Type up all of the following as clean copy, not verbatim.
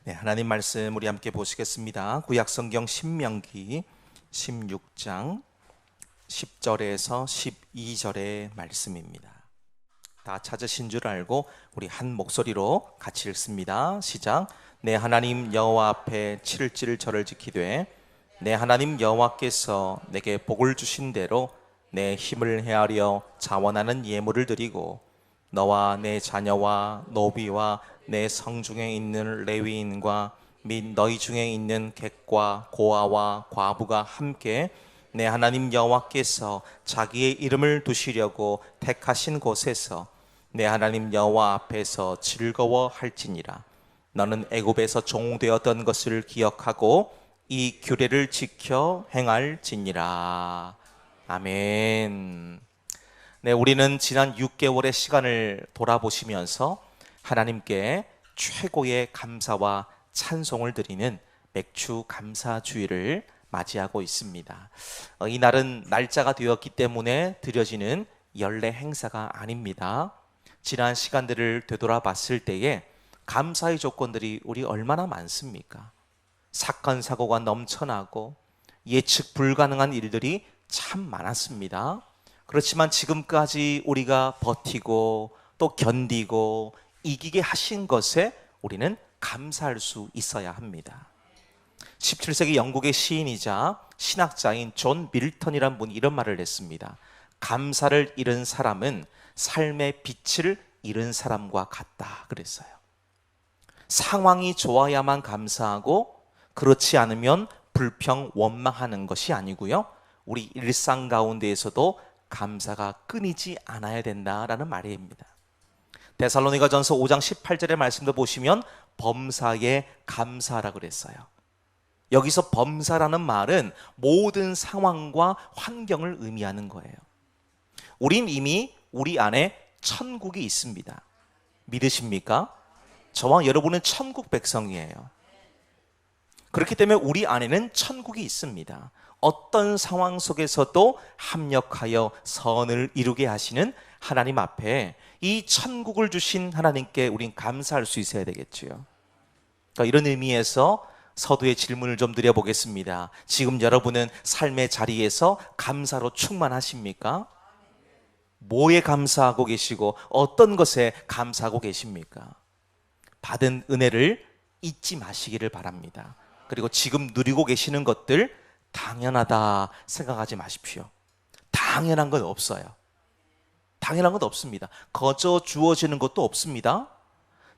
네, 하나님 말씀 우리 함께 보시겠습니다. 구약성경 신명기 16장 10절에서 12절의 말씀입니다. 다 찾으신 줄 알고 우리 한 목소리로 같이 읽습니다. 시작. 내 하나님 여호와 앞에 7일 절을 지키되 내 하나님 여호와께서 내게 복을 주신 대로 내 힘을 헤아려 자원하는 예물을 드리고 너와 내 자녀와 노비와 내 성중에 있는 레위인과 및 너희 중에 있는 객과 고아와 과부가 함께 내 하나님 여호와께서 자기의 이름을 두시려고 택하신 곳에서 내 하나님 여호와 앞에서 즐거워할지니라. 너는 애굽에서 종되었던 것을 기억하고 이 규례를 지켜 행할지니라. 아멘. 네, 우리는 지난 6개월의 시간을 돌아보시면서 하나님께 최고의 감사와 찬송을 드리는 맥주 감사주일을 맞이하고 있습니다. 이 날은 날짜가 되었기 때문에 드려지는 연례 행사가 아닙니다. 지난 시간들을 되돌아봤을 때에 감사의 조건들이 우리 얼마나 많습니까? 사건, 사고가 넘쳐나고 예측 불가능한 일들이 참 많았습니다. 그렇지만 지금까지 우리가 버티고 또 견디고 이기게 하신 것에 우리는 감사할 수 있어야 합니다. 17세기 영국의 시인이자 신학자인 존 밀턴이란 분이 이런 말을 했습니다. 감사를 잃은 사람은 삶의 빛을 잃은 사람과 같다 그랬어요. 상황이 좋아야만 감사하고 그렇지 않으면 불평 원망하는 것이 아니고요, 우리 일상 가운데에서도 감사가 끊이지 않아야 된다라는 말입니다. 데살로니가전서 5장 18절의 말씀도 보시면 범사에 감사하라 그랬어요. 여기서 범사라는 말은 모든 상황과 환경을 의미하는 거예요. 우린 이미 우리 안에 천국이 있습니다. 믿으십니까? 저와 여러분은 천국 백성이에요. 그렇기 때문에 우리 안에는 천국이 있습니다. 어떤 상황 속에서도 합력하여 선을 이루게 하시는 하나님 앞에 이 천국을 주신 하나님께 우린 감사할 수 있어야 되겠죠. 그러니까 이런 의미에서 서두에 질문을 좀 드려보겠습니다. 지금 여러분은 삶의 자리에서 감사로 충만하십니까? 뭐에 감사하고 계시고 어떤 것에 감사하고 계십니까? 받은 은혜를 잊지 마시기를 바랍니다. 그리고 지금 누리고 계시는 것들 당연하다 생각하지 마십시오. 당연한 건 없어요. 당연한 건 없습니다. 거저 주어지는 것도 없습니다.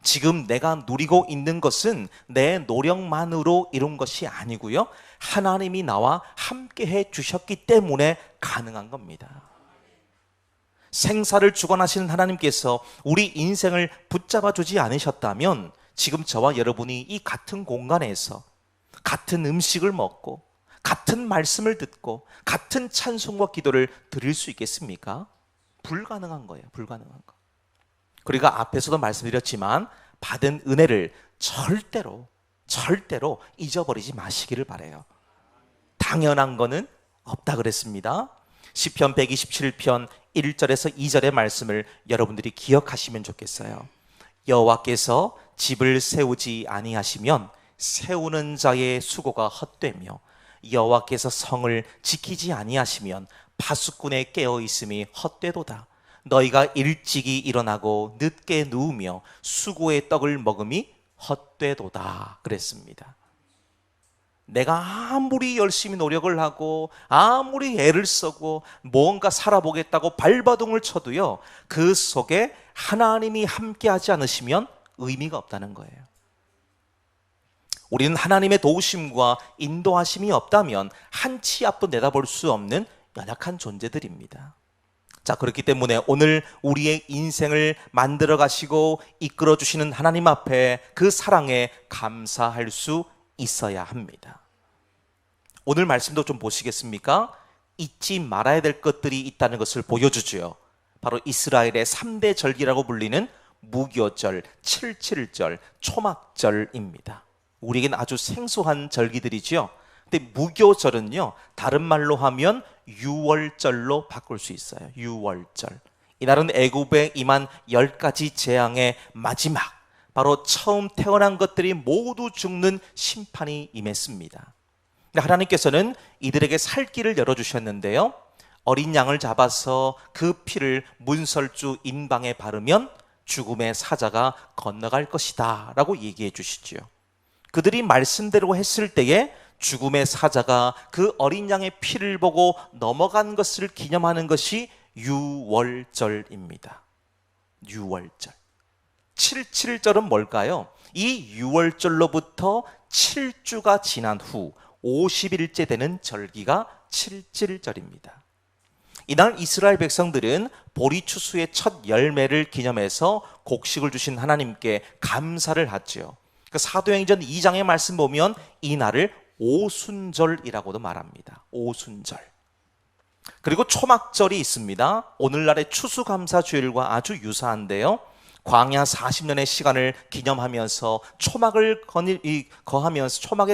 지금 내가 누리고 있는 것은 내 노력만으로 이룬 것이 아니고요, 하나님이 나와 함께 해 주셨기 때문에 가능한 겁니다. 생사를 주관하시는 하나님께서 우리 인생을 붙잡아 주지 않으셨다면 지금 저와 여러분이 이 같은 공간에서 같은 음식을 먹고 같은 말씀을 듣고 같은 찬송과 기도를 드릴 수 있겠습니까? 불가능한 거예요. 불가능한 거. 그리고 앞에서도 말씀드렸지만 받은 은혜를 절대로 잊어버리지 마시기를 바라요. 당연한 거는 없다 그랬습니다. 시편 127편 1절에서 2절의 말씀을 여러분들이 기억하시면 좋겠어요. 여호와께서 집을 세우지 아니하시면 세우는 자의 수고가 헛되며 여호와께서 성을 지키지 아니하시면 파수꾼의 깨어있음이 헛되도다. 너희가 일찍이 일어나고 늦게 누우며 수고의 떡을 먹음이 헛되도다 그랬습니다. 내가 아무리 열심히 노력을 하고 아무리 애를 쓰고 뭔가 살아보겠다고 발버둥을 쳐도요, 그 속에 하나님이 함께하지 않으시면 의미가 없다는 거예요. 우리는 하나님의 도우심과 인도하심이 없다면 한 치 앞도 내다볼 수 없는 연약한 존재들입니다. 자, 그렇기 때문에 오늘 우리의 인생을 만들어 가시고 이끌어 주시는 하나님 앞에 그 사랑에 감사할 수 있어야 합니다. 오늘 말씀도 좀 보시겠습니까? 잊지 말아야 될 것들이 있다는 것을 보여주죠. 바로 이스라엘의 3대 절기라고 불리는 무교절, 칠칠절, 초막절입니다. 우리에겐 아주 생소한 절기들이죠. 근데 무교절은요, 다른 말로 하면 유월절로 바꿀 수 있어요. 유월절. 이날은 애굽에 임한 10가지 재앙의 마지막, 바로 처음 태어난 것들이 모두 죽는 심판이 임했습니다. 근데 하나님께서는 이들에게 살 길을 열어주셨는데요, 어린 양을 잡아서 그 피를 문설주 인방에 바르면 죽음의 사자가 건너갈 것이다 라고 얘기해 주시지요. 그들이 말씀대로 했을 때에 죽음의 사자가 그 어린 양의 피를 보고 넘어간 것을 기념하는 것이 유월절입니다. 유월절. 77절은 뭘까요? 이 유월절로부터 7주가 지난 후 50일째 되는 절기가 77절입니다. 이날 이스라엘 백성들은 보리추수의 첫 열매를 기념해서 곡식을 주신 하나님께 감사를 하지요. 그 사도행전 2장의 말씀 보면 이 날을 오순절이라고도 말합니다. 오순절. 그리고 초막절이 있습니다. 오늘날의 추수감사주일과 아주 유사한데요, 광야 40년의 시간을 기념하면서 초막에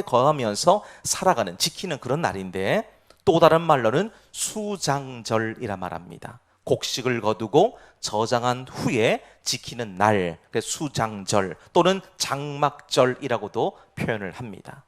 거하면서 살아가는, 지키는 그런 날인데, 또 다른 말로는 수장절이라 말합니다. 곡식을 거두고 저장한 후에 지키는 날, 수장절 또는 장막절이라고도 표현을 합니다.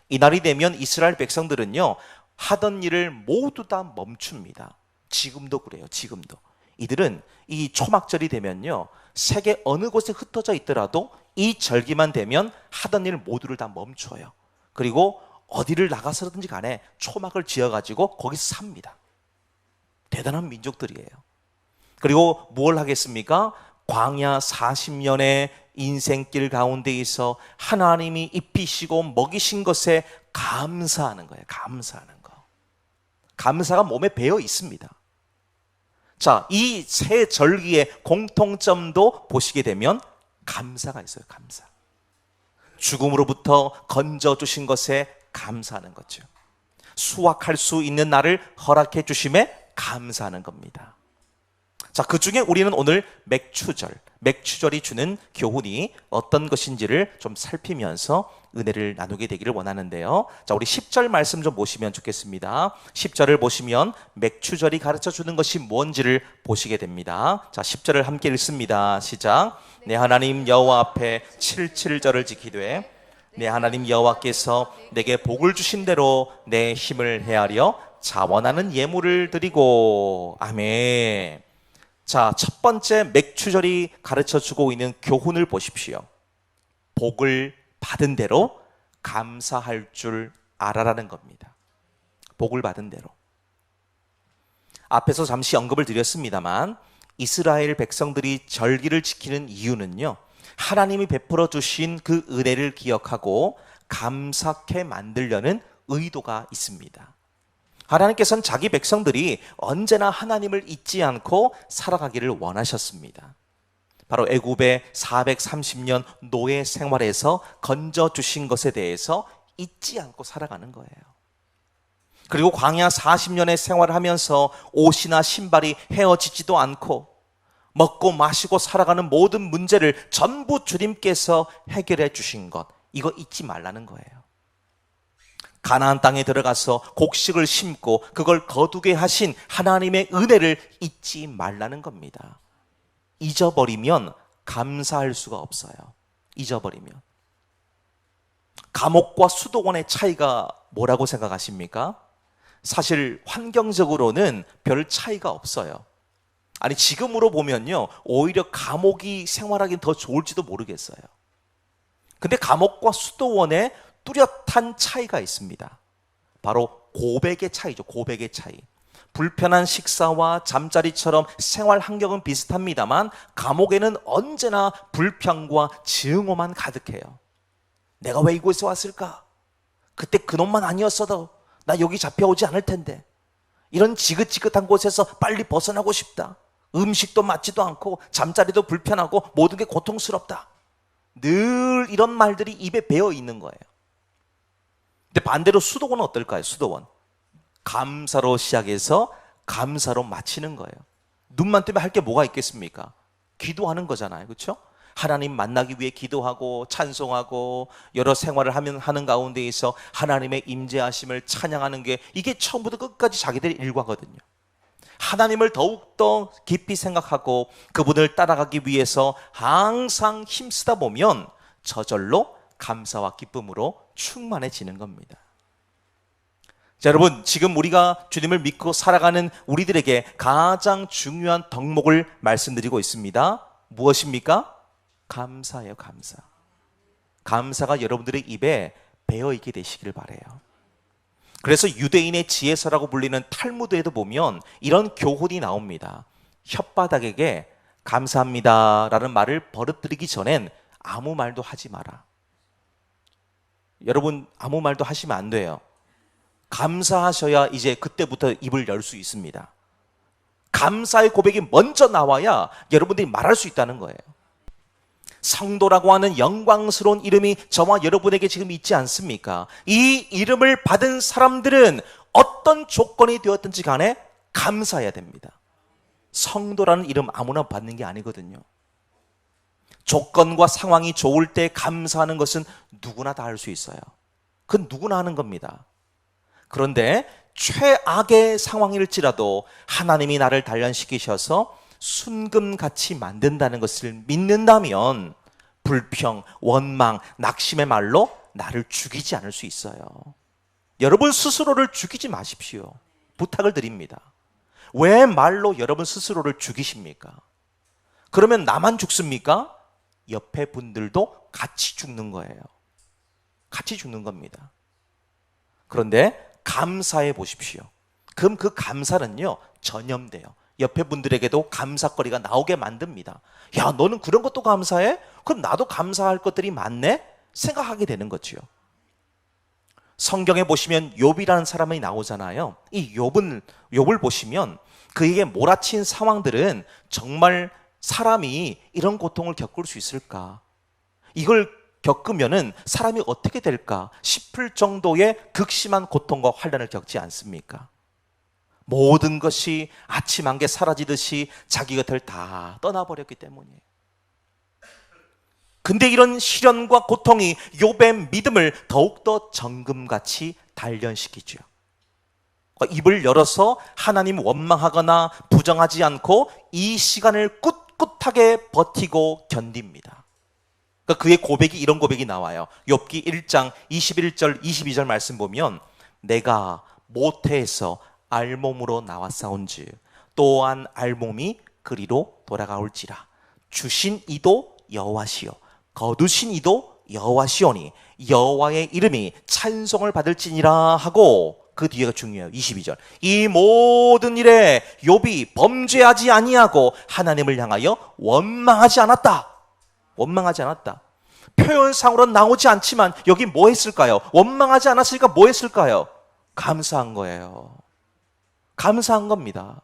이 날이 되면 이스라엘 백성들은요, 하던 일을 모두 다 멈춥니다. 지금도 그래요. 지금도 이들은 이 초막절이 되면요, 세계 어느 곳에 흩어져 있더라도 이 절기만 되면 하던 일 모두를 다 멈춰요. 그리고 어디를 나가서든지 간에 초막을 지어가지고 거기서 삽니다. 대단한 민족들이에요. 그리고 뭘 하겠습니까? 광야 40년의 인생길 가운데 있어 하나님이 입히시고 먹이신 것에 감사하는 거예요. 감사하는 거. 감사가 몸에 배어 있습니다. 자, 이 세 절기의 공통점도 보시게 되면 감사가 있어요. 감사. 죽음으로부터 건져주신 것에 감사하는 거죠. 수확할 수 있는 날을 허락해 주심에 감사하는 겁니다. 자, 그 중에 우리는 오늘 맥추절이 주는 교훈이 어떤 것인지를 좀 살피면서 은혜를 나누게 되기를 원하는데요. 자, 우리 10절 말씀 좀 보시면 좋겠습니다. 10절을 보시면 맥추절이 가르쳐 주는 것이 뭔지를 보시게 됩니다. 자, 10절을 함께 읽습니다. 시작. 내 하나님 여호와 앞에 77절을 지키되 내 하나님 여호와께서 내게 복을 주신 대로 내 힘을 헤아려 자원하는 예물을 드리고. 아멘. 자, 첫 번째 맥추절이 가르쳐 주고 있는 교훈을 보십시오. 복을 받은 대로 감사할 줄 알아라는 겁니다. 복을 받은 대로. 앞에서 잠시 언급을 드렸습니다만 이스라엘 백성들이 절기를 지키는 이유는요, 하나님이 베풀어 주신 그 은혜를 기억하고 감사케 만들려는 의도가 있습니다. 하나님께서는 자기 백성들이 언제나 하나님을 잊지 않고 살아가기를 원하셨습니다. 바로 애굽의 430년 노예 생활에서 건져주신 것에 대해서 잊지 않고 살아가는 거예요. 그리고 광야 40년의 생활을 하면서 옷이나 신발이 헤어지지도 않고 먹고 마시고 살아가는 모든 문제를 전부 주님께서 해결해 주신 것, 이거 잊지 말라는 거예요. 가나안 땅에 들어가서 곡식을 심고 그걸 거두게 하신 하나님의 은혜를 잊지 말라는 겁니다. 잊어버리면 감사할 수가 없어요. 잊어버리면. 감옥과 수도원의 차이가 뭐라고 생각하십니까? 사실 환경적으로는 별 차이가 없어요. 아니, 지금으로 보면요, 오히려 감옥이 생활하기는 더 좋을지도 모르겠어요. 근데 감옥과 수도원에 뚜렷한 차이가 있습니다. 바로 고백의 차이죠. 고백의 차이. 불편한 식사와 잠자리처럼 생활 환경은 비슷합니다만 감옥에는 언제나 불평과 증오만 가득해요. 내가 왜 이곳에 왔을까? 그때 그놈만 아니었어도 나 여기 잡혀오지 않을 텐데. 이런 지긋지긋한 곳에서 빨리 벗어나고 싶다. 음식도 맞지도 않고 잠자리도 불편하고 모든 게 고통스럽다. 늘 이런 말들이 입에 배어 있는 거예요. 근데 반대로 수도원은 어떨까요? 수도원. 감사로 시작해서 감사로 마치는 거예요. 눈만 뜨면 할 게 뭐가 있겠습니까? 기도하는 거잖아요. 그렇죠? 하나님 만나기 위해 기도하고 찬송하고 여러 생활을 하는 가운데에서 하나님의 임재하심을 찬양하는 게, 이게 처음부터 끝까지 자기들의 일과거든요. 하나님을 더욱더 깊이 생각하고 그분을 따라가기 위해서 항상 힘쓰다 보면 저절로 감사와 기쁨으로 충만해지는 겁니다. 자, 여러분, 지금 우리가 주님을 믿고 살아가는 우리들에게 가장 중요한 덕목을 말씀드리고 있습니다. 무엇입니까? 감사예요, 감사. 감사가 여러분들의 입에 배어있게 되시기를 바라요. 그래서 유대인의 지혜서라고 불리는 탈무드에도 보면 이런 교훈이 나옵니다. 혓바닥에게 감사합니다 라는 말을 버릇들이기 전엔 아무 말도 하지 마라. 여러분, 아무 말도 하시면 안 돼요. 감사하셔야 이제 그때부터 입을 열 수 있습니다. 감사의 고백이 먼저 나와야 여러분들이 말할 수 있다는 거예요. 성도라고 하는 영광스러운 이름이 저와 여러분에게 지금 있지 않습니까? 이 이름을 받은 사람들은 어떤 조건이 되었든지 간에 감사해야 됩니다. 성도라는 이름 아무나 받는 게 아니거든요. 조건과 상황이 좋을 때 감사하는 것은 누구나 다 할 수 있어요. 그건 누구나 하는 겁니다. 그런데 최악의 상황일지라도 하나님이 나를 단련시키셔서 순금같이 만든다는 것을 믿는다면 불평, 원망, 낙심의 말로 나를 죽이지 않을 수 있어요. 여러분 스스로를 죽이지 마십시오. 부탁을 드립니다. 왜 말로 여러분 스스로를 죽이십니까? 그러면 나만 죽습니까? 옆에 분들도 같이 죽는 거예요. 같이 죽는 겁니다. 그런데 감사해 보십시오. 그럼 그 감사는요 전염돼요. 옆에 분들에게도 감사거리가 나오게 만듭니다. 야, 너는 그런 것도 감사해? 그럼 나도 감사할 것들이 많네? 생각하게 되는 거지요. 성경에 보시면 욥이라는 사람이 나오잖아요. 이 욥을 보시면 그에게 몰아친 상황들은 정말 사람이 이런 고통을 겪을 수 있을까? 이걸 겪으면은 사람이 어떻게 될까 싶을 정도의 극심한 고통과 환난을 겪지 않습니까? 모든 것이 아침 안개 사라지듯이 자기 곁을 다 떠나버렸기 때문이에요. 근데 이런 시련과 고통이 욥의 믿음을 더욱더 정금같이 단련시키죠. 입을 열어서 하나님 원망하거나 부정하지 않고 이 시간을 꿋꿋하게 버티고 견딥니다. 그러니까 그의 고백이 이런 고백이 나와요. 욥기 1장 21절 22절 말씀 보면 내가 모태에서 알몸으로 나왔사온즉 또한 알몸이 그리로 돌아가올지라 주신 이도 여호와시요 거두신 이도 여호와시오니 여호와의 이름이 찬송을 받을지니라 하고 그 뒤에가 중요해요. 22절 이 모든 일에 욥이 범죄하지 아니하고 하나님을 향하여 원망하지 않았다. 원망하지 않았다. 표현상으로는 나오지 않지만 여기 뭐 했을까요? 원망하지 않았으니까 뭐 했을까요? 감사한 거예요. 감사한 겁니다.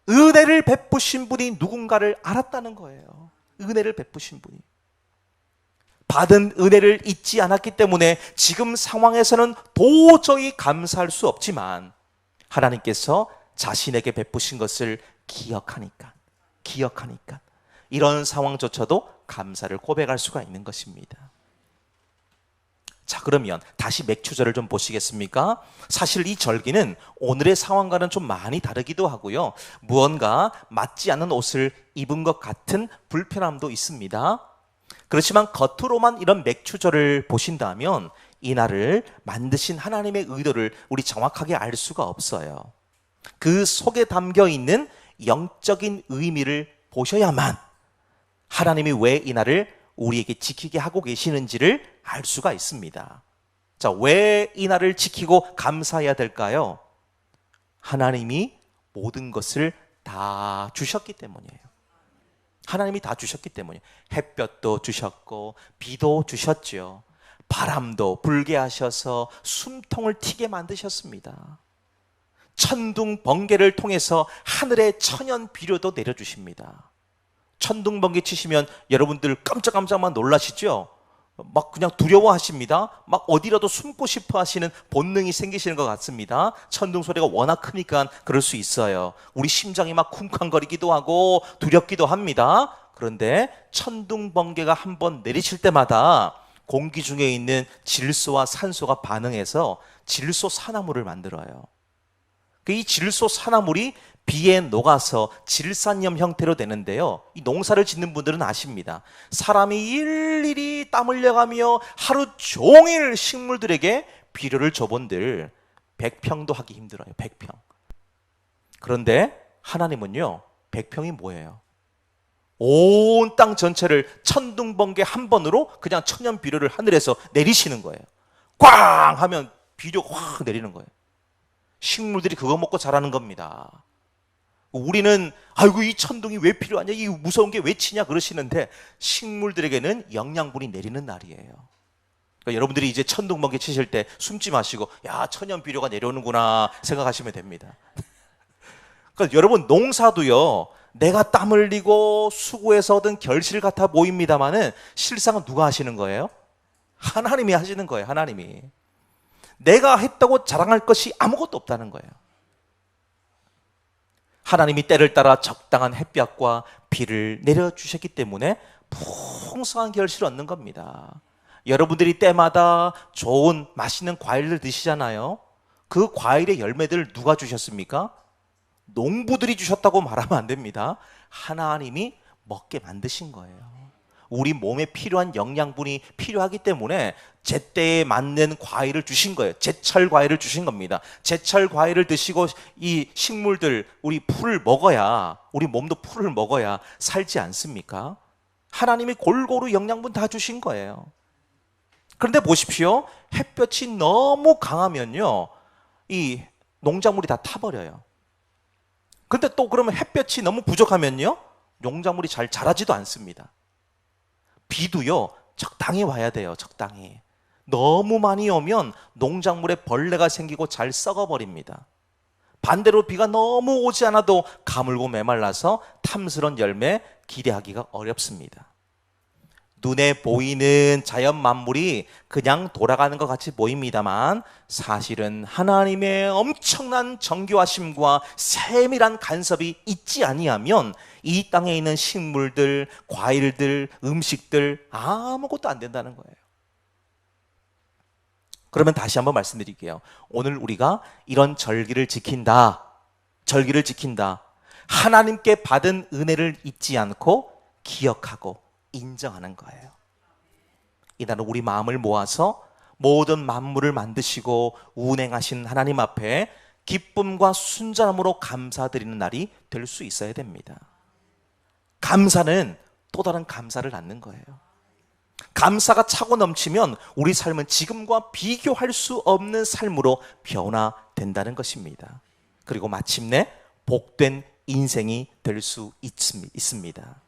은혜를 베푸신 분이 누군가를 알았다는 거예요. 은혜를 베푸신 분이. 받은 은혜를 잊지 않았기 때문에 지금 상황에서는 도저히 감사할 수 없지만 하나님께서 자신에게 베푸신 것을 기억하니까 이런 상황조차도 감사를 고백할 수가 있는 것입니다. 자, 그러면 다시 맥추절을 좀 보시겠습니까? 사실 이 절기는 오늘의 상황과는 좀 많이 다르기도 하고요. 무언가 맞지 않는 옷을 입은 것 같은 불편함도 있습니다. 그렇지만 겉으로만 이런 맥추절을 보신다면 이 날을 만드신 하나님의 의도를 우리 정확하게 알 수가 없어요. 그 속에 담겨 있는 영적인 의미를 보셔야만 하나님이 왜 이 날을 우리에게 지키게 하고 계시는지를 알 수가 있습니다. 자, 왜 이 날을 지키고 감사해야 될까요? 하나님이 모든 것을 다 주셨기 때문이에요. 하나님이 다 주셨기 때문이에요. 햇볕도 주셨고 비도 주셨죠. 바람도 불게 하셔서 숨통을 튀게 만드셨습니다. 천둥 번개를 통해서 하늘의 천연 비료도 내려주십니다. 천둥 번개 치시면 여러분들 깜짝깜짝만 놀라시죠? 막 그냥 두려워하십니다. 막 어디라도 숨고 싶어 하시는 본능이 생기시는 것 같습니다. 천둥 소리가 워낙 크니까 그럴 수 있어요. 우리 심장이 막 쿵쾅거리기도 하고 두렵기도 합니다. 그런데 천둥 번개가 한번 내리칠 때마다 공기 중에 있는 질소와 산소가 반응해서 질소 산화물을 만들어요. 이 질소 산화물이 비에 녹아서 질산염 형태로 되는데요. 이 농사를 짓는 분들은 아십니다. 사람이 일일이 땀 흘려가며 하루 종일 식물들에게 비료를 줘본들 100평도 하기 힘들어요. 100평. 그런데 하나님은요, 100평이 뭐예요? 온 땅 전체를 천둥번개 한 번으로 그냥 천연 비료를 하늘에서 내리시는 거예요. 꽝 하면 비료가 확 내리는 거예요. 식물들이 그거 먹고 자라는 겁니다. 우리는 아이고 이 천둥이 왜 필요하냐, 이 무서운 게 왜 치냐 그러시는데 식물들에게는 영양분이 내리는 날이에요. 그러니까 여러분들이 이제 천둥번개 치실 때 숨지 마시고 야 천연 비료가 내려오는구나 생각하시면 됩니다. 그러니까 여러분 농사도요, 내가 땀 흘리고 수고해서 얻은 결실 같아 보입니다만은 실상은 누가 하시는 거예요? 하나님이 하시는 거예요. 하나님이. 내가 했다고 자랑할 것이 아무것도 없다는 거예요. 하나님이 때를 따라 적당한 햇볕과 비를 내려주셨기 때문에 풍성한 결실을 얻는 겁니다. 여러분들이 때마다 좋은 맛있는 과일을 드시잖아요. 그 과일의 열매들을 누가 주셨습니까? 농부들이 주셨다고 말하면 안 됩니다. 하나님이 먹게 만드신 거예요. 우리 몸에 필요한 영양분이 필요하기 때문에 제때에 맞는 과일을 주신 거예요. 제철 과일을 주신 겁니다. 제철 과일을 드시고 이 식물들, 우리 풀을 먹어야, 우리 몸도 풀을 먹어야 살지 않습니까? 하나님이 골고루 영양분 다 주신 거예요. 그런데 보십시오. 햇볕이 너무 강하면요, 이 농작물이 다 타버려요. 근데 또 그러면 햇볕이 너무 부족하면요, 농작물이 잘 자라지도 않습니다. 비도요, 적당히 와야 돼요. 적당히. 너무 많이 오면 농작물에 벌레가 생기고 잘 썩어버립니다. 반대로 비가 너무 오지 않아도 가물고 메말라서 탐스러운 열매 기대하기가 어렵습니다. 눈에 보이는 자연 만물이 그냥 돌아가는 것 같이 보입니다만 사실은 하나님의 엄청난 정교하심과 세밀한 간섭이 있지 아니하면 이 땅에 있는 식물들, 과일들, 음식들 아무것도 안 된다는 거예요. 그러면 다시 한번 말씀드릴게요. 오늘 우리가 이런 절기를 지킨다. 절기를 지킨다. 하나님께 받은 은혜를 잊지 않고 기억하고 인정하는 거예요. 이날은 우리 마음을 모아서 모든 만물을 만드시고 운행하신 하나님 앞에 기쁨과 순전함으로 감사드리는 날이 될 수 있어야 됩니다. 감사는 또 다른 감사를 낳는 거예요. 감사가 차고 넘치면 우리 삶은 지금과 비교할 수 없는 삶으로 변화된다는 것입니다. 그리고 마침내 복된 인생이 될 수 있습니다.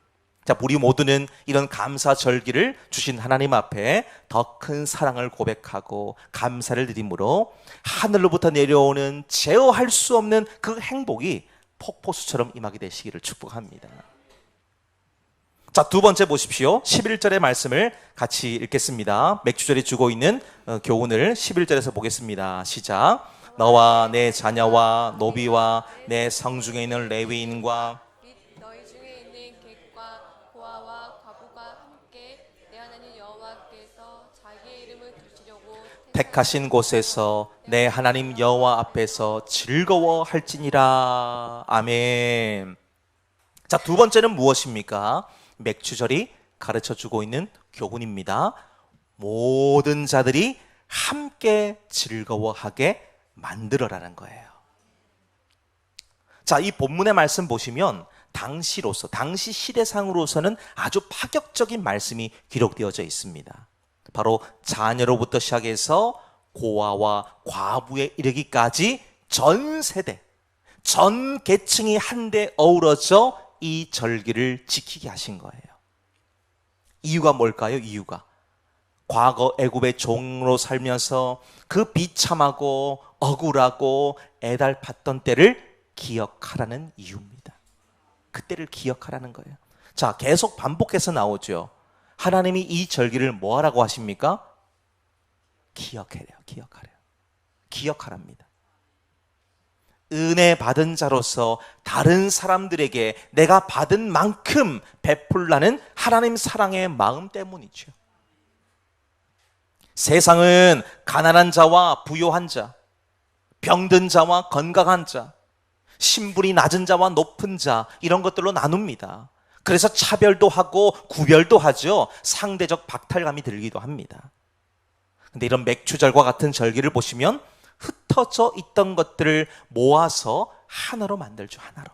자, 우리 모두는 이런 감사 절기를 주신 하나님 앞에 더 큰 사랑을 고백하고 감사를 드림으로 하늘로부터 내려오는 제어할 수 없는 그 행복이 폭포수처럼 임하게 되시기를 축복합니다. 자, 두 번째 보십시오. 11절의 말씀을 같이 읽겠습니다. 맥주절이 주고 있는 교훈을 11절에서 보겠습니다. 시작. 너와 내 자녀와 노비와 내 성중에 있는 레위인과 너희 중에 있는 객과 고아와 과부가 함께 내 하나님 여호와께서 자기의 이름을 두시려고 택하신 곳에서 내 하나님 여호와 앞에서 즐거워할지니라. 아멘. 자, 두 번째는 무엇입니까? 맥주절이 가르쳐주고 있는 교훈입니다. 모든 자들이 함께 즐거워하게 만들어라는 거예요. 자, 이 본문의 말씀 보시면 당시로서, 당시 시대상으로서는 아주 파격적인 말씀이 기록되어져 있습니다. 바로 자녀로부터 시작해서 고아와 과부에 이르기까지 전 세대, 전 계층이 한데 어우러져 이 절기를 지키게 하신 거예요. 이유가 뭘까요? 이유가 과거 애굽의 종으로 살면서 그 비참하고 억울하고 애달팠던 때를 기억하라는 이유입니다. 그때를 기억하라는 거예요. 자, 계속 반복해서 나오죠. 하나님이 이 절기를 뭐 하라고 하십니까? 기억하래요. 기억하랍니다. 은혜 받은 자로서 다른 사람들에게 내가 받은 만큼 베풀라는 하나님 사랑의 마음 때문이죠. 세상은 가난한 자와 부요한 자, 병든 자와 건강한 자, 신분이 낮은 자와 높은 자 이런 것들로 나눕니다. 그래서 차별도 하고 구별도 하죠. 상대적 박탈감이 들기도 합니다. 근데 이런 맥추절과 같은 절기를 보시면 흩어져 있던 것들을 모아서 하나로 만들죠. 하나로.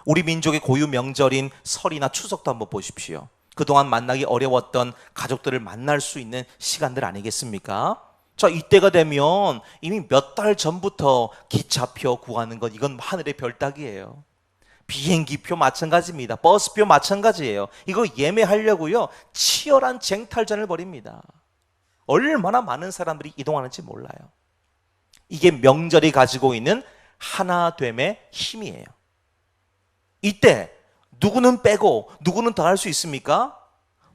우리 민족의 고유 명절인 설이나 추석도 한번 보십시오. 그동안 만나기 어려웠던 가족들을 만날 수 있는 시간들 아니겠습니까? 자, 이때가 되면 이미 몇 달 전부터 기차표 구하는 것, 이건 하늘의 별 따기예요. 비행기표 마찬가지입니다. 버스표 마찬가지예요. 이거 예매하려고요, 치열한 쟁탈전을 벌입니다. 얼마나 많은 사람들이 이동하는지 몰라요. 이게 명절이 가지고 있는 하나됨의 힘이에요. 이때 누구는 빼고 누구는 더 할 수 있습니까?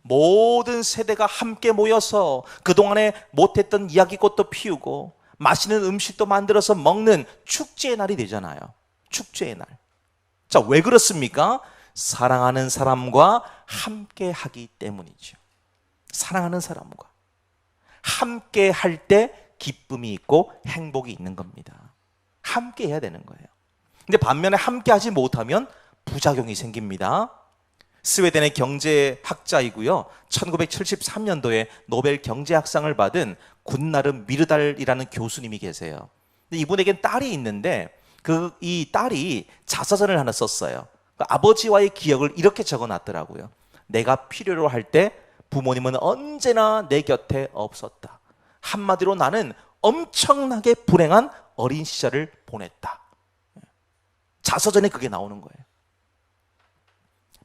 모든 세대가 함께 모여서 그동안에 못했던 이야기꽃도 피우고 맛있는 음식도 만들어서 먹는 축제의 날이 되잖아요. 축제의 날. 자, 왜 그렇습니까? 사랑하는 사람과 함께 하기 때문이죠. 사랑하는 사람과 함께 할 때 기쁨이 있고 행복이 있는 겁니다. 함께 해야 되는 거예요. 근데 반면에 함께 하지 못하면 부작용이 생깁니다. 스웨덴의 경제학자이고요, 1973년도에 노벨 경제학상을 받은 군나름 미르달이라는 교수님이 계세요. 근데 이분에겐 딸이 있는데 이 딸이 자서전을 하나 썼어요. 아버지와의 기억을 이렇게 적어놨더라고요. 내가 필요로 할 때 부모님은 언제나 내 곁에 없었다. 한마디로 나는 엄청나게 불행한 어린 시절을 보냈다. 자서전에 그게 나오는 거예요.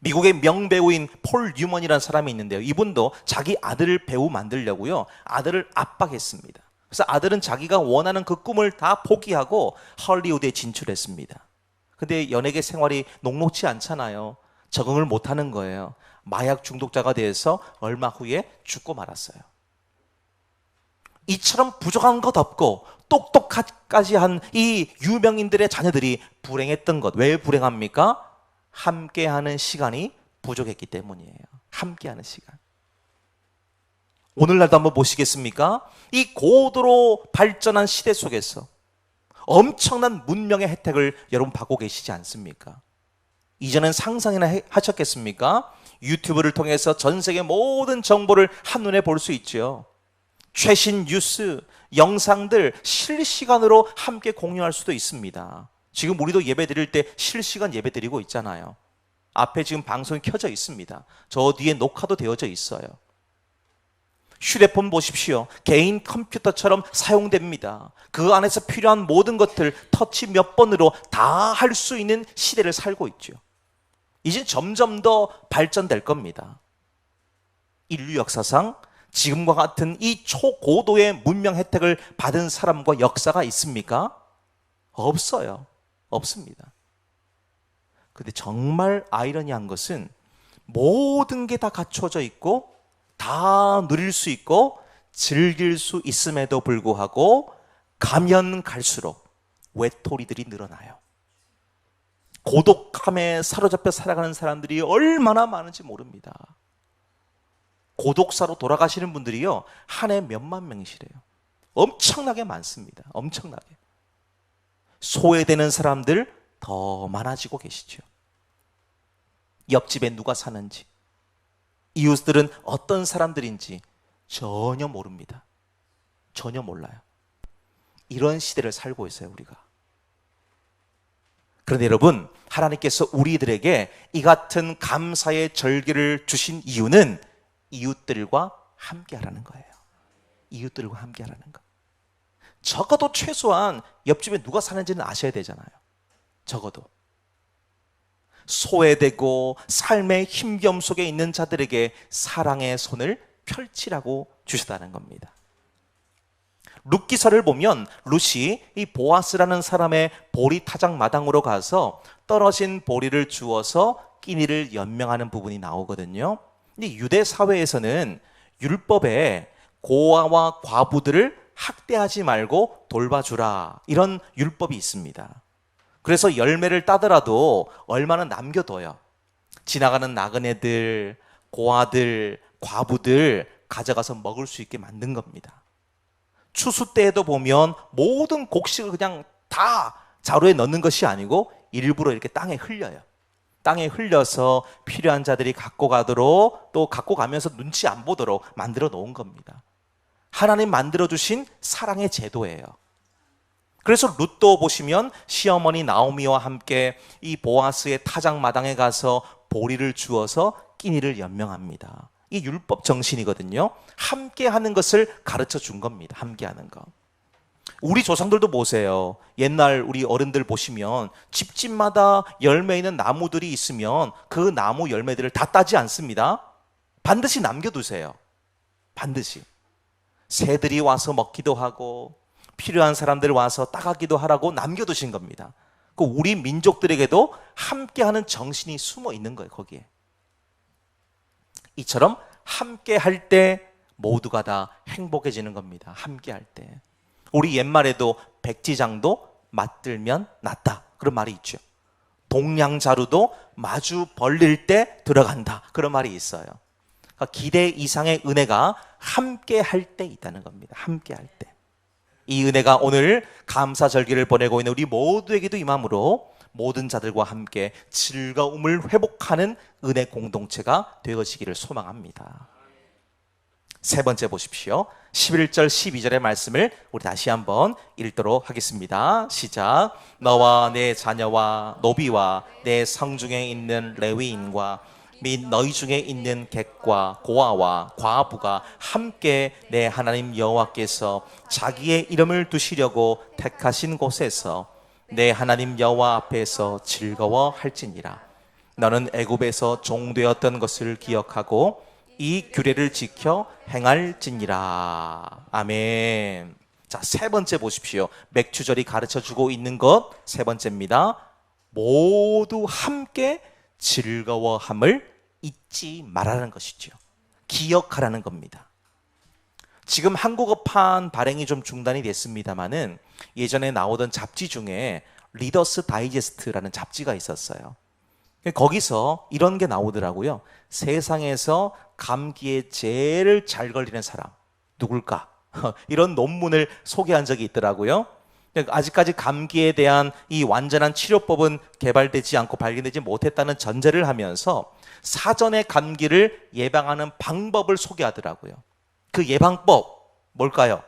미국의 명배우인 폴 뉴먼이라는 사람이 있는데요, 이분도 자기 아들을 배우 만들려고요, 아들을 압박했습니다. 그래서 아들은 자기가 원하는 그 꿈을 다 포기하고 헐리우드에 진출했습니다. 근데 연예계 생활이 녹록지 않잖아요. 적응을 못하는 거예요. 마약 중독자가 돼서 얼마 후에 죽고 말았어요. 이처럼 부족한 것 없고 똑똑하까지 한 이 유명인들의 자녀들이 불행했던 것, 왜 불행합니까? 함께하는 시간이 부족했기 때문이에요. 함께하는 시간. 오늘날도 한번 보시겠습니까? 이 고도로 발전한 시대 속에서 엄청난 문명의 혜택을 여러분 받고 계시지 않습니까? 이전엔 상상이나 하셨겠습니까? 유튜브를 통해서 전 세계 모든 정보를 한눈에 볼 수 있죠. 최신 뉴스, 영상들 실시간으로 함께 공유할 수도 있습니다. 지금 우리도 예배 드릴 때 실시간 예배 드리고 있잖아요. 앞에 지금 방송이 켜져 있습니다. 저 뒤에 녹화도 되어져 있어요. 휴대폰 보십시오. 개인 컴퓨터처럼 사용됩니다. 그 안에서 필요한 모든 것들 터치 몇 번으로 다 할 수 있는 시대를 살고 있죠. 이제 점점 더 발전될 겁니다. 인류 역사상 지금과 같은 이 초고도의 문명 혜택을 받은 사람과 역사가 있습니까? 없어요. 없습니다. 근데 정말 아이러니한 것은 모든 게 다 갖춰져 있고 다 누릴 수 있고 즐길 수 있음에도 불구하고 가면 갈수록 외톨이들이 늘어나요. 고독함에 사로잡혀 살아가는 사람들이 얼마나 많은지 모릅니다. 고독사로 돌아가시는 분들이요, 한 해 몇만 명이시래요. 엄청나게 많습니다. 엄청나게. 소외되는 사람들 더 많아지고 계시죠. 옆집에 누가 사는지, 이웃들은 어떤 사람들인지 전혀 모릅니다. 전혀 몰라요. 이런 시대를 살고 있어요, 우리가. 그런데 여러분, 하나님께서 우리들에게 이 같은 감사의 절기를 주신 이유는 이웃들과 함께 하라는 거예요. 이웃들과 함께 하라는 거. 적어도 최소한 옆집에 누가 사는지는 아셔야 되잖아요. 적어도. 소외되고 삶의 힘겨움 속에 있는 자들에게 사랑의 손을 펼치라고 주셨다는 겁니다. 룻기서를 보면 룻이 이 보아스라는 사람의 보리 타작 마당으로 가서 떨어진 보리를 주어서 끼니를 연명하는 부분이 나오거든요. 근데 유대 사회에서는 율법에 고아와 과부들을 학대하지 말고 돌봐주라, 이런 율법이 있습니다. 그래서 열매를 따더라도 얼마나 남겨둬요. 지나가는 나그네들, 고아들, 과부들 가져가서 먹을 수 있게 만든 겁니다. 추수 때에도 보면 모든 곡식을 그냥 다 자루에 넣는 것이 아니고 일부러 이렇게 땅에 흘려요. 땅에 흘려서 필요한 자들이 갖고 가도록, 또 갖고 가면서 눈치 안 보도록 만들어 놓은 겁니다. 하나님 만들어 주신 사랑의 제도예요. 그래서 룻도 보시면 시어머니 나오미와 함께 이 보아스의 타작마당에 가서 보리를 주어서 끼니를 연명합니다. 이 율법 정신이거든요. 함께 하는 것을 가르쳐 준 겁니다. 함께 하는 거. 우리 조상들도 보세요. 옛날 우리 어른들 보시면 집집마다 열매 있는 나무들이 있으면 그 나무 열매들을 다 따지 않습니다. 반드시 남겨두세요. 반드시. 새들이 와서 먹기도 하고 필요한 사람들 와서 따가기도 하라고 남겨두신 겁니다. 그 우리 민족들에게도 함께하는 정신이 숨어 있는 거예요. 거기에. 이처럼 함께 할 때 모두가 다 행복해지는 겁니다. 함께 할 때. 우리 옛말에도 백지장도 맞들면 낫다, 그런 말이 있죠. 동량자루도 마주 벌릴 때 들어간다, 그런 말이 있어요. 그러니까 기대 이상의 은혜가 함께 할 때 있다는 겁니다. 함께 할 때. 이 은혜가 오늘 감사절기를 보내고 있는 우리 모두에게도 임함으로 모든 자들과 함께 즐거움을 회복하는 은혜 공동체가 되어지기를 소망합니다. 세 번째 보십시오. 11절 12절의 말씀을 우리 다시 한번 읽도록 하겠습니다. 시작. 너와 내 자녀와 노비와 내 성중에 있는 레위인과 및 너희 중에 있는 객과 고아와 과부가 함께 내 하나님 여호와께서 자기의 이름을 두시려고 택하신 곳에서 내 하나님 여호와 앞에서 즐거워할지니라. 너는 애굽에서 종되었던 것을 기억하고 이 규례를 지켜 행할지니라. 아멘. 자, 세 번째 보십시오. 맥주절이 가르쳐주고 있는 것 세 번째입니다. 모두 함께 즐거워함을 잊지 말라는 것이죠. 기억하라는 겁니다. 지금 한국어판 발행이 좀 중단이 됐습니다만은 예전에 나오던 잡지 중에 리더스 다이제스트라는 잡지가 있었어요. 거기서 이런 게 나오더라고요. 세상에서 감기에 제일 잘 걸리는 사람 누굴까? 이런 논문을 소개한 적이 있더라고요. 아직까지 감기에 대한 이 완전한 치료법은 개발되지 않고 발견되지 못했다는 전제를 하면서 사전에 감기를 예방하는 방법을 소개하더라고요. 그 예방법 뭘까요?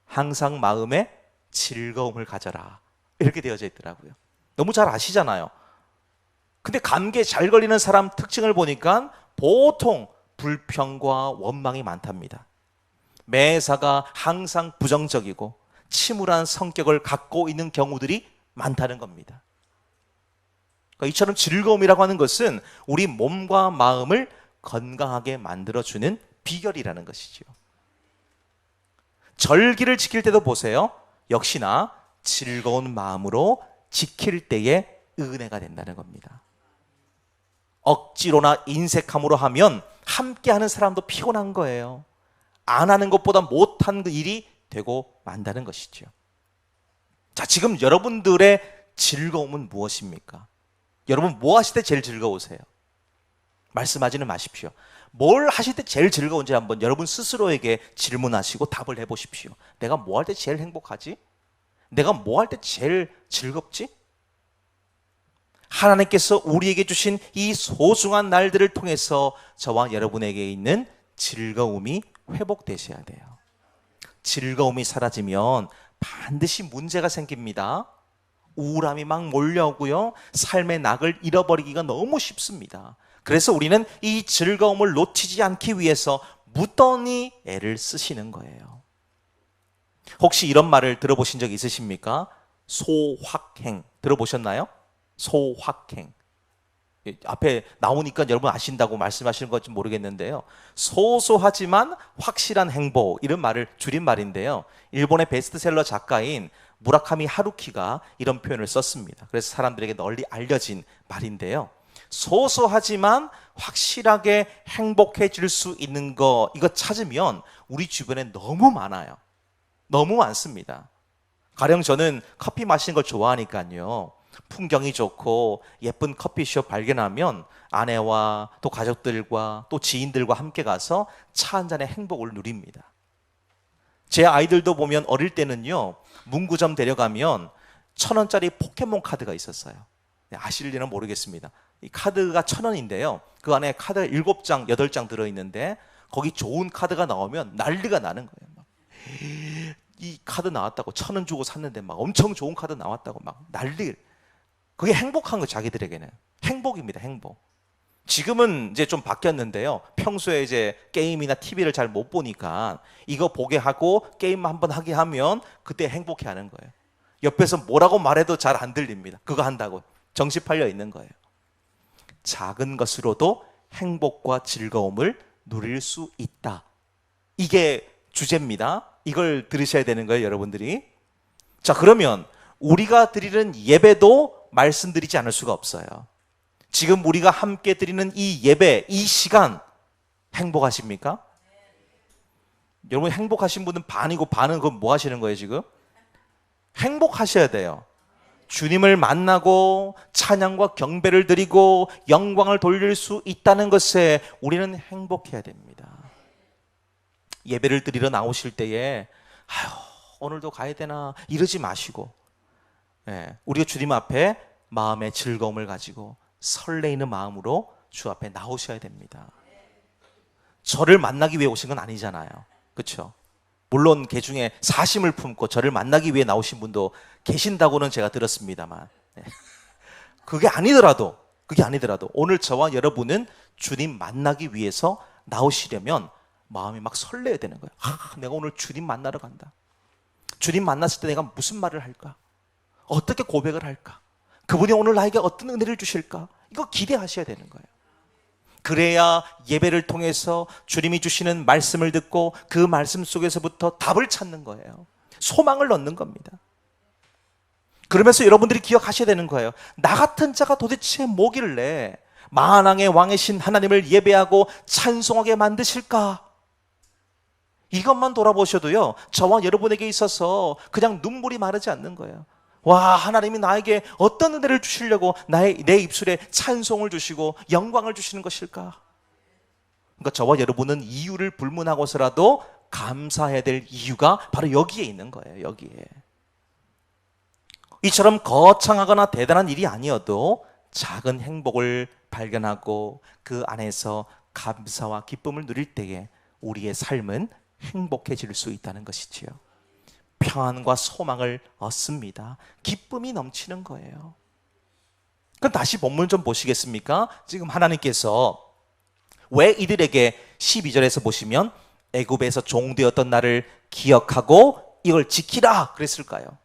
항상 마음에 즐거움을 가져라, 이렇게 되어져 있더라고요. 너무 잘 아시잖아요. 근데 감기에 잘 걸리는 사람 특징을 보니까 보통 불평과 원망이 많답니다. 매사가 항상 부정적이고 침울한 성격을 갖고 있는 경우들이 많다는 겁니다. 그러니까 이처럼 즐거움이라고 하는 것은 우리 몸과 마음을 건강하게 만들어주는 비결이라는 것이죠. 절기를 지킬 때도 보세요. 역시나 즐거운 마음으로 지킬 때에 은혜가 된다는 겁니다. 억지로나 인색함으로 하면 함께하는 사람도 피곤한 거예요. 안 하는 것보다 못한 일이 되고 만다는 것이죠. 자, 지금 여러분들의 즐거움은 무엇입니까? 여러분 뭐 하실 때 제일 즐거우세요? 말씀하지는 마십시오. 뭘 하실 때 제일 즐거운지 한번 여러분 스스로에게 질문하시고 답을 해보십시오. 내가 뭐 할 때 제일 행복하지? 내가 뭐 할 때 제일 즐겁지? 하나님께서 우리에게 주신 이 소중한 날들을 통해서 저와 여러분에게 있는 즐거움이 회복되셔야 돼요. 즐거움이 사라지면 반드시 문제가 생깁니다. 우울함이 막 몰려오고요. 삶의 낙을 잃어버리기가 너무 쉽습니다. 그래서 우리는 이 즐거움을 놓치지 않기 위해서 무던히 애를 쓰시는 거예요. 혹시 이런 말을 들어보신 적 있으십니까? 소확행 들어보셨나요? 소확행. 앞에 나오니까 여러분 아신다고 말씀하시는 건지 모르겠는데요. 소소하지만 확실한 행복, 이런 말을 줄인 말인데요. 일본의 베스트셀러 작가인 무라카미 하루키가 이런 표현을 썼습니다. 그래서 사람들에게 널리 알려진 말인데요. 소소하지만 확실하게 행복해질 수 있는 거, 이거 찾으면 우리 주변에 너무 많아요. 너무 많습니다. 가령 저는 커피 마시는 걸 좋아하니까요. 풍경이 좋고 예쁜 커피숍 발견하면 아내와 또 가족들과 또 지인들과 함께 가서 차 한 잔의 행복을 누립니다. 제 아이들도 보면 어릴 때는요, 문구점 데려가면 1,000원짜리 포켓몬 카드가 있었어요. 네, 아실지는 모르겠습니다. 이 카드가 1,000원인데요. 그 안에 카드가 7장, 8장 들어있는데 거기 좋은 카드가 나오면 난리가 나는 거예요. 막. 이 카드 나왔다고 1,000원 주고 샀는데 막 엄청 좋은 카드 나왔다고 막 난리. 그게 행복한 거 자기들에게는. 행복입니다, 행복. 지금은 이제 좀 바뀌었는데요. 평소에 이제 게임이나 TV를 잘 못 보니까 이거 보게 하고 게임 한번 하게 하면 그때 행복해 하는 거예요. 옆에서 뭐라고 말해도 잘 안 들립니다. 그거 한다고. 정신 팔려 있는 거예요. 작은 것으로도 행복과 즐거움을 누릴 수 있다. 이게 주제입니다. 이걸 들으셔야 되는 거예요, 여러분들이. 자, 그러면 우리가 드리는 예배도 말씀드리지 않을 수가 없어요. 지금 우리가 함께 드리는 이 예배, 이 시간 행복하십니까? 여러분 행복하신 분은 반이고 반은 그건 뭐 하시는 거예요, 지금? 행복하셔야 돼요. 주님을 만나고 찬양과 경배를 드리고 영광을 돌릴 수 있다는 것에 우리는 행복해야 됩니다. 예배를 드리러 나오실 때에 오늘도 가야 되나 이러지 마시고, 우리가 주님 앞에 마음의 즐거움을 가지고 설레이는 마음으로 주 앞에 나오셔야 됩니다. 저를 만나기 위해 오신 건 아니잖아요. 그렇죠? 물론 개 중에 사심을 품고 저를 만나기 위해 나오신 분도 계신다고는 제가 들었습니다만, 그게 아니더라도 오늘 저와 여러분은 주님 만나기 위해서 나오시려면 마음이 막 설레야 되는 거예요. 내가 오늘 주님 만나러 간다. 주님 만났을 때 내가 무슨 말을 할까? 어떻게 고백을 할까? 그분이 오늘 나에게 어떤 은혜를 주실까? 이거 기대하셔야 되는 거예요. 그래야 예배를 통해서 주님이 주시는 말씀을 듣고 그 말씀 속에서부터 답을 찾는 거예요. 소망을 얻는 겁니다. 그러면서 여러분들이 기억하셔야 되는 거예요. 나 같은 자가 도대체 뭐길래 만왕의 왕이신 하나님을 예배하고 찬송하게 만드실까? 이것만 돌아보셔도요, 저와 여러분에게 있어서 그냥 눈물이 마르지 않는 거예요. 와, 하나님이 나에게 어떤 은혜를 주시려고 내 입술에 찬송을 주시고 영광을 주시는 것일까? 그러니까 저와 여러분은 이유를 불문하고서라도 감사해야 될 이유가 바로 여기에 있는 거예요. 여기에. 이처럼 거창하거나 대단한 일이 아니어도 작은 행복을 발견하고 그 안에서 감사와 기쁨을 누릴 때에 우리의 삶은 행복해질 수 있다는 것이지요. 평안과 소망을 얻습니다. 기쁨이 넘치는 거예요. 그럼 다시 본문 좀 보시겠습니까? 지금 하나님께서 왜 이들에게 12절에서 보시면 애굽에서 종되었던 나를 기억하고 이걸 지키라 그랬을까요?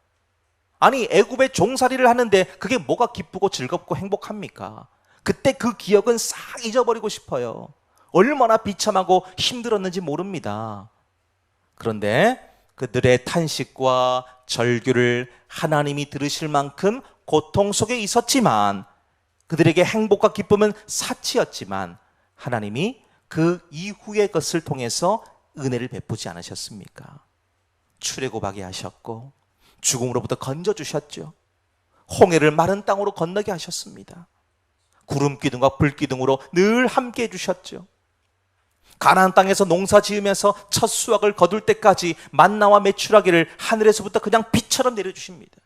아니, 애굽의 종살이를 하는데 그게 뭐가 기쁘고 즐겁고 행복합니까? 그때 그 기억은 싹 잊어버리고 싶어요. 얼마나 비참하고 힘들었는지 모릅니다. 그런데 그들의 탄식과 절규를 하나님이 들으실 만큼 고통 속에 있었지만, 그들에게 행복과 기쁨은 사치였지만 하나님이 그 이후의 것을 통해서 은혜를 베푸지 않으셨습니까? 출애굽하게 하셨고 죽음으로부터 건져주셨죠. 홍해를 마른 땅으로 건너게 하셨습니다. 구름 기둥과 불 기둥으로 늘 함께 해주셨죠. 가나안 땅에서 농사 지으면서 첫 수확을 거둘 때까지 만나와 메추라기를 하늘에서부터 그냥 비처럼 내려주십니다.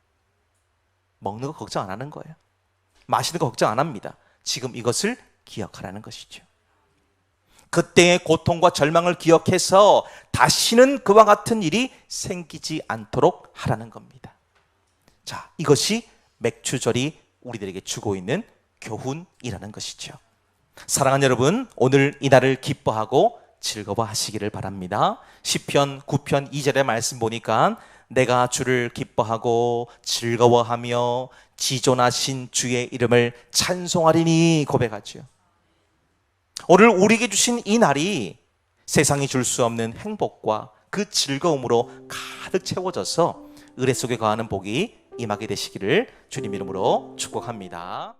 먹는 거 걱정 안 하는 거예요. 마시는 거 걱정 안 합니다. 지금 이것을 기억하라는 것이죠. 그때의 고통과 절망을 기억해서 다시는 그와 같은 일이 생기지 않도록 하라는 겁니다. 자, 이것이 맥추절이 우리들에게 주고 있는 교훈이라는 것이죠. 사랑하는 여러분, 오늘 이 날을 기뻐하고 즐거워하시기를 바랍니다. 시편 9편 2절의 말씀 보니까 내가 주를 기뻐하고 즐거워하며 지존하신 주의 이름을 찬송하리니 고백하죠. 오늘 우리에게 주신 이 날이 세상이 줄 수 없는 행복과 그 즐거움으로 가득 채워져서 의뢰 속에 거하는 복이 임하게 되시기를 주님 이름으로 축복합니다.